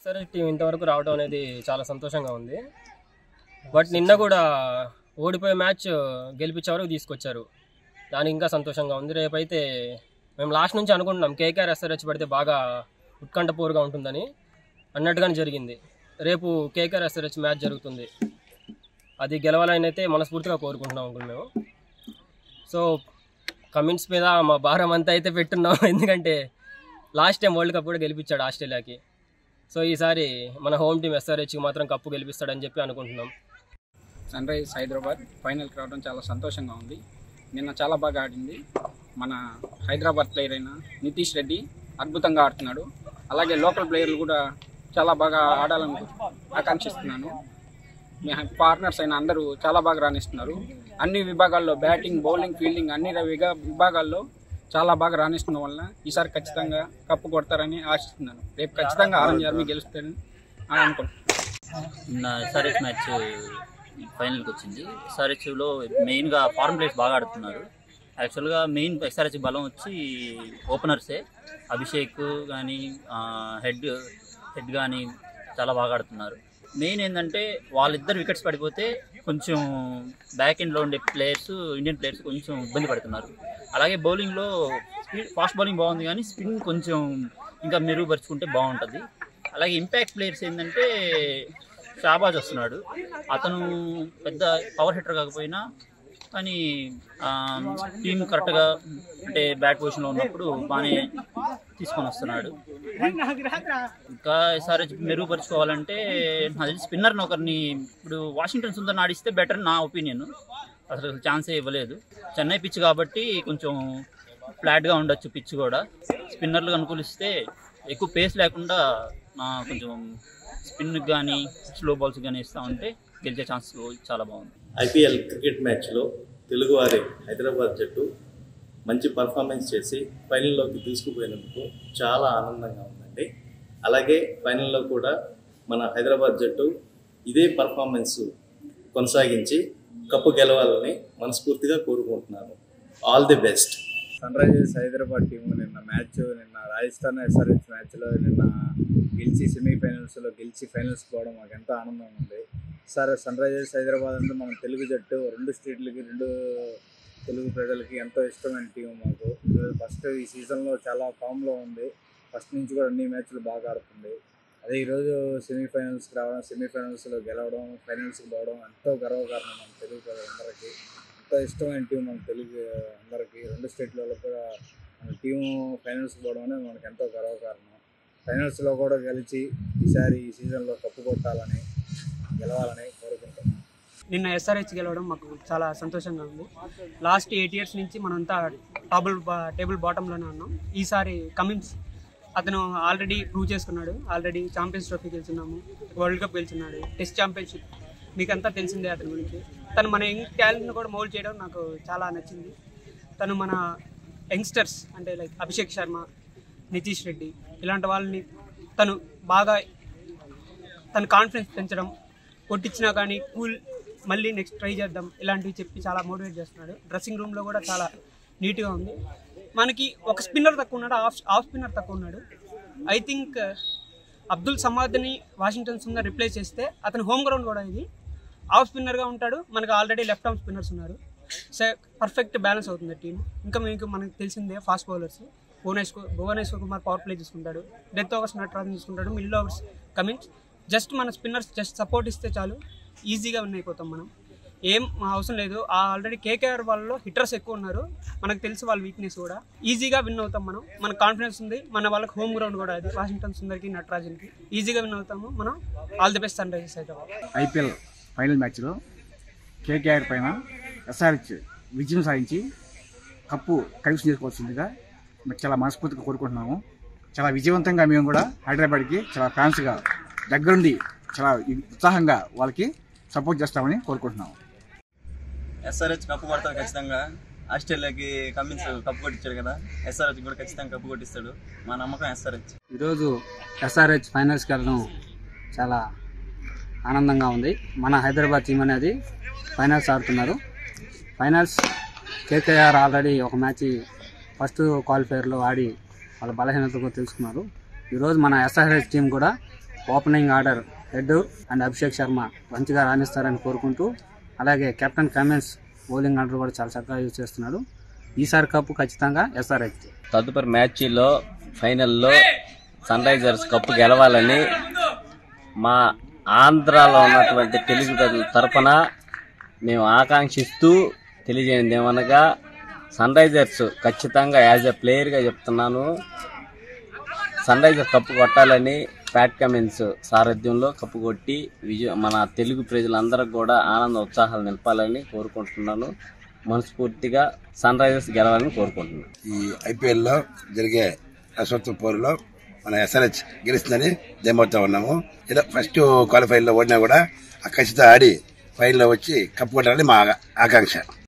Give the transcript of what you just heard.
సరే టీం ఇంతవరకు రావడం అనేది చాలా సంతోషంగా ఉంది. బట్ నిన్న కూడా ఓడిపోయే మ్యాచ్ గెలిపించే వరకు తీసుకొచ్చారు, దానికి ఇంకా సంతోషంగా ఉంది. రేపైతే మేము లాస్ట్ నుంచి అనుకుంటున్నాం కేకేఆర్ ఎస్ఆర్హెచ్ పడితే బాగా ఉత్కంఠపూర్గా ఉంటుందని, అన్నట్టుగానే జరిగింది. రేపు కేకేఆర్ ఎస్ఆర్హెచ్ మ్యాచ్ జరుగుతుంది, అది గెలవాలని అయితే మనస్ఫూర్తిగా కోరుకుంటున్నాం అంకుల్ మేము. సో కమిన్స్ మీద మా భారం అంతా అయితే పెట్టున్నాం, ఎందుకంటే లాస్ట్ టైం వరల్డ్ కప్ కూడా గెలిపించాడు ఆస్ట్రేలియాకి. సో ఈసారి మన హోమ్ టీం ఎస్ఆర్హెచ్కి మాత్రం కప్పు గెలిపిస్తాడని చెప్పి అనుకుంటున్నాం. సన్ రైజర్స్ హైదరాబాద్ ఫైనల్కి రావడం చాలా సంతోషంగా ఉంది. నిన్న చాలా బాగా ఆడింది. మన హైదరాబాద్ ప్లేయర్ అయిన నితీష్ రెడ్డి అద్భుతంగా ఆడుతున్నాడు. అలాగే లోకల్ ప్లేయర్లు కూడా చాలా బాగా ఆడాలని ఆకాంక్షిస్తున్నాను. మీ పార్ట్నర్స్ అయిన అందరూ చాలా బాగా రాణిస్తున్నారు. అన్ని విభాగాల్లో బ్యాటింగ్, బౌలింగ్, ఫీల్డింగ్ అన్ని విభాగాల్లో చాలా బాగా రాణిస్తున్న వలన ఈసారి ఖచ్చితంగా కప్పు కొడతారని ఆశిస్తున్నాను. రేపు ఖచ్చితంగా ఆరెంజ్ ఆర్మీ గెలుస్తారని అనుకుంటున్నాను. ఎస్ఆర్హెచ్ మ్యాచ్ ఫైనల్కి వచ్చింది. ఎస్ఆర్హెచ్లో మెయిన్గా ఫారెన్ ప్లేయర్స్ బాగా ఆడుతున్నారు. యాక్చువల్గా మెయిన్ ఎస్ఆర్హెచ్ బలం వచ్చి ఓపెనర్సే. అభిషేక్ కానీ హెడ్ కానీ చాలా బాగా ఆడుతున్నారు. మెయిన్ ఏంటంటే వాళ్ళిద్దరు వికెట్స్ పడిపోతే కొంచెం బ్యాక్ ఎండ్లో ఉండే ప్లేయర్స్, ఇండియన్ ప్లేయర్స్ కొంచెం ఇబ్బంది పడుతున్నారు. అలాగే బౌలింగ్లో ఫాస్ట్ బౌలింగ్ బాగుంది, కానీ స్పిన్ కొంచెం ఇంకా మెరుగుపరుచుకుంటే బాగుంటుంది. అలాగే ఇంపాక్ట్ ప్లేయర్స్ ఏంటంటే షాబాజ్ వస్తున్నాడు. అతను పెద్ద పవర్ హిట్టర్ కాకపోయినా కానీ టీం కరెక్ట్గా అంటే బ్యాట్ పొజిషన్లో ఉన్నప్పుడు బాగానే తీసుకొని వస్తున్నాడు. ఇంకా ఎస్ఆర్హెచ్ మెరుగుపరుచుకోవాలంటే అది స్పిన్నర్ని ఒకరిని ఇప్పుడు వాషింగ్టన్ సుందర్ని ఆడిస్తే బెటర్ నా ఒపీనియన్. అసలు ఛాన్సే ఇవ్వలేదు. చెన్నై పిచ్ కాబట్టి కొంచెం ఫ్లాట్గా ఉండొచ్చు పిచ్ కూడా. స్పిన్నర్లు అనుకూలిస్తే ఎక్కువ పేస్ లేకుండా కొంచెం స్పిన్కి కానీ స్లో బాల్స్ కానీ ఇస్తూ ఉంటే గెలిచే ఛాన్స్ చాలా బాగుంది. ఐపీఎల్ క్రికెట్ మ్యాచ్లో తెలుగువారి హైదరాబాద్ జట్టు మంచి పర్ఫార్మెన్స్ చేసి ఫైనల్లోకి తీసుకుపోయినందుకు చాలా ఆనందంగా ఉందండి. అలాగే ఫైనల్లో కూడా మన హైదరాబాద్ జట్టు ఇదే పర్ఫార్మెన్స్ కొనసాగించి కప్పు గెలవాలని మనస్ఫూర్తిగా కోరుకుంటున్నాను. All the best. Sunrisers Hyderabad team నిన్న రాజస్థాన్ ఎస్ఆర్హెచ్ మ్యాచ్లో గెలిచి సెమీఫైనల్స్లో గెలిచి ఫైనల్స్కి పోవడం మాకు ఎంతో ఆనందంగా ఉంది. సన్ రైజర్స్ హైదరాబాద్ అంటే మన తెలుగు జట్టు 2 స్టేట్లకి 2 తెలుగు ప్రజలకి ఎంతో ఇష్టమైన టీం మాకు. ఫస్ట్ ఈ సీజన్లో చాలా ఫామ్లో ఉంది. ఫస్ట్ నుంచి కూడా అన్ని మ్యాచ్లు బాగా ఆడుతుంది. అదే ఈరోజు సెమీఫైనల్స్కి రావడం, సెమీఫైనల్స్లో గెలవడం, ఫైనల్స్కి పోవడం ఎంతో గర్వకారణం మన తెలుగు ప్రజలందరికీ. ఎంతో ఇష్టమైన టీం మన తెలుగు అందరికీ. 2 స్టేట్లలో కూడా మన టీము ఫైనల్స్కి పోవడం అనేది మనకు ఎంతో గర్వకారణం. ఫైనల్స్లో కూడా గెలిచి ఈసారి ఈ సీజన్లో కప్పు కొట్టాలని, గెలవాలని కోరుకుంటున్నాం. నిన్న ఎస్ఆర్హెచ్ గెలవడం మాకు చాలా సంతోషంగా ఉంది. లాస్ట్ 8 ఇయర్స్ నుంచి మనంతా టేబుల్ బాటంలోనే ఉన్నాం. ఈసారి కమిన్స్ అతను ఆల్రెడీ ప్రూవ్ చేసుకున్నాడు. ఆల్రెడీ ఛాంపియన్స్ ట్రోఫీ గెలుచున్నాము, వరల్డ్ కప్ గెలుచున్నాడు, టెస్ట్ ఛాంపియన్షిప్ మీకంతా తెలిసిందే అతని గురించి. తను మన యంగ్ టాలెంట్ని కూడా మౌల్డ్ చేయడం నాకు చాలా నచ్చింది. తను మన యంగ్స్టర్స్ అంటే లైక్ అభిషేక్ శర్మ, నితీష్ రెడ్డి ఇలాంటి వాళ్ళని తను బాగా తన కాన్ఫిడెన్స్ పెంచడం, కొట్టించినా కానీ కూల్ మళ్ళీ నెక్స్ట్ ట్రై చేద్దాం ఇలాంటివి చెప్పి చాలా మోటివేట్ చేస్తున్నాడు. డ్రెస్సింగ్ రూమ్లో కూడా చాలా నీట్గా ఉంది. మనకి ఒక స్పిన్నర్ తక్కువ ఉన్నాడు, ఆఫ్ స్పిన్నర్ తక్కువ ఉన్నాడు. ఐ థింక్ అబ్దుల్ సమాద్ని వాషింగ్టన్ సుందర్ రిప్లేస్ చేస్తే అతని హోమ్ గ్రౌండ్ కూడా ఇది ఆఫ్ స్పిన్నర్గా ఉంటాడు. మనకు ఆల్రెడీ లెఫ్ట్ ఆర్మ్ స్పిన్నర్స్ ఉన్నారు. సో పర్ఫెక్ట్ బ్యాలెన్స్ అవుతుంది టీం. ఇంకా మనకు తెలిసిందే fast bowlers Bhuvneshwar Kumar power play తీసుకుంటాడు, డెత్ ఓవర్స్ నటరాజన్ తీసుకుంటాడు, మిడిల్ ఓవర్స్ కమిన్స్. జస్ట్ మన స్పిన్నర్స్ జస్ట్ సపోర్ట్ ఇస్తే చాలు, ఈజీగా విన్ అయిపోతాం. మనం ఏం అవసరం లేదు. ఆల్రెడీ కేకేఆర్ వాళ్ళలో హిట్టర్స్ ఎక్కువ ఉన్నారు, మనకు తెలుసు వాళ్ళ వీక్నెస్ కూడా. ఈజీగా విన్ అవుతాం మనం. మనకు కాన్ఫిడెన్స్ ఉంది. మన వాళ్ళకి హోమ్ గ్రౌండ్ కూడా అది వాషింగ్టన్ సుందర్కి, నటరాజన్కి. ఈజీగా విన్ అవుతాము మనం. All the best Sunrisers Hyderabad. IPL final మ్యాచ్లో కేకేఆర్ పైన ఎస్ఆర్హెచ్ విజయం సాధించి కప్పు కైవసం చేసుకోవాల్సిందిగా చాలా మనస్ఫూర్తిగా కోరుకుంటున్నాము. చాలా విజయవంతంగా మేము కూడా హైదరాబాద్కి చాలా ఫ్యాన్స్గా దగ్గరుండి చాలా ఉత్సాహంగా వాళ్ళకి సపోర్ట్ చేస్తామని కోరుకుంటున్నాము. ఎస్ఆర్హెచ్ కప్పు కొడతారు ఖచ్చితంగా. ఆస్ట్రేలియాకి కమిన్స్ కప్పు కొట్టించాడు కదా, ఎస్ఆర్హెచ్ కూడా ఖచ్చితంగా కప్పు కొట్టిస్తాడు. మా నమ్మకం ఎస్ఆర్హెచ్. ఈరోజు ఎస్ఆర్హెచ్ ఫైనల్స్కి వెళ్ళడం చాలా ఆనందంగా ఉంది. మన హైదరాబాద్ టీం అనేది ఫైనల్స్ ఆడుతున్నారు. ఫైనల్స్ కేకేఆర్ ఆల్రెడీ ఒక మ్యాచ్ ఫస్ట్ క్వాలిఫైయర్లో ఆడి వాళ్ళ బలహీనతలు తెలుసుకున్నారు. ఈరోజు మన ఎస్ఆర్హెచ్ టీం కూడా opening order head and Abhishek Sharma మంచిగా రాణిస్తారని కోరుకుంటూ, అలాగే కెప్టెన్ కమిన్స్ బౌలింగ్ ఆర్డర్ కూడా చాలా చక్కగా యూజ్ చేస్తున్నాడు. ఈసారి కప్పు ఖచ్చితంగా ఎస్ఆర్హెచ్. తదుపరి మ్యాచ్లో ఫైనల్లో సన్ రైజర్స్ కప్పు గెలవాలని మా ఆంధ్రాలో ఉన్నటువంటి తెలుగు ప్రజల తరపున మేము ఆకాంక్షిస్తూ తెలియజేయండి ఏమనగా, సన్ రైజర్స్ ఖచ్చితంగా యాజ్ ఎ ప్లేయర్గా చెప్తున్నాను, సన్ రైజర్స్ కప్పు కొట్టాలని ప్యాట్ కమిన్స్ సారథ్యంలో కప్పు కొట్టి మన తెలుగు ప్రజలందరికీ కూడా ఆనంద ఉత్సాహాలు నింపాలని కోరుకుంటున్నాను. మనస్ఫూర్తిగా సన్ రైజర్స్ గెలవాలని కోరుకుంటున్నాను. ఈ ఐపీఎల్లో జరిగే అశ్వత్థ పోరులో మన ఎస్ఆర్హెచ్ గెలుస్తుందని ధీమాతో ఉన్నాము. ఏదో ఫస్ట్ క్వాలిఫైర్లో ఓడినా కూడా ఖచ్చితంగా ఆడి ఫైనల్లో వచ్చి కప్పు కొట్టాలని మా ఆకాంక్ష.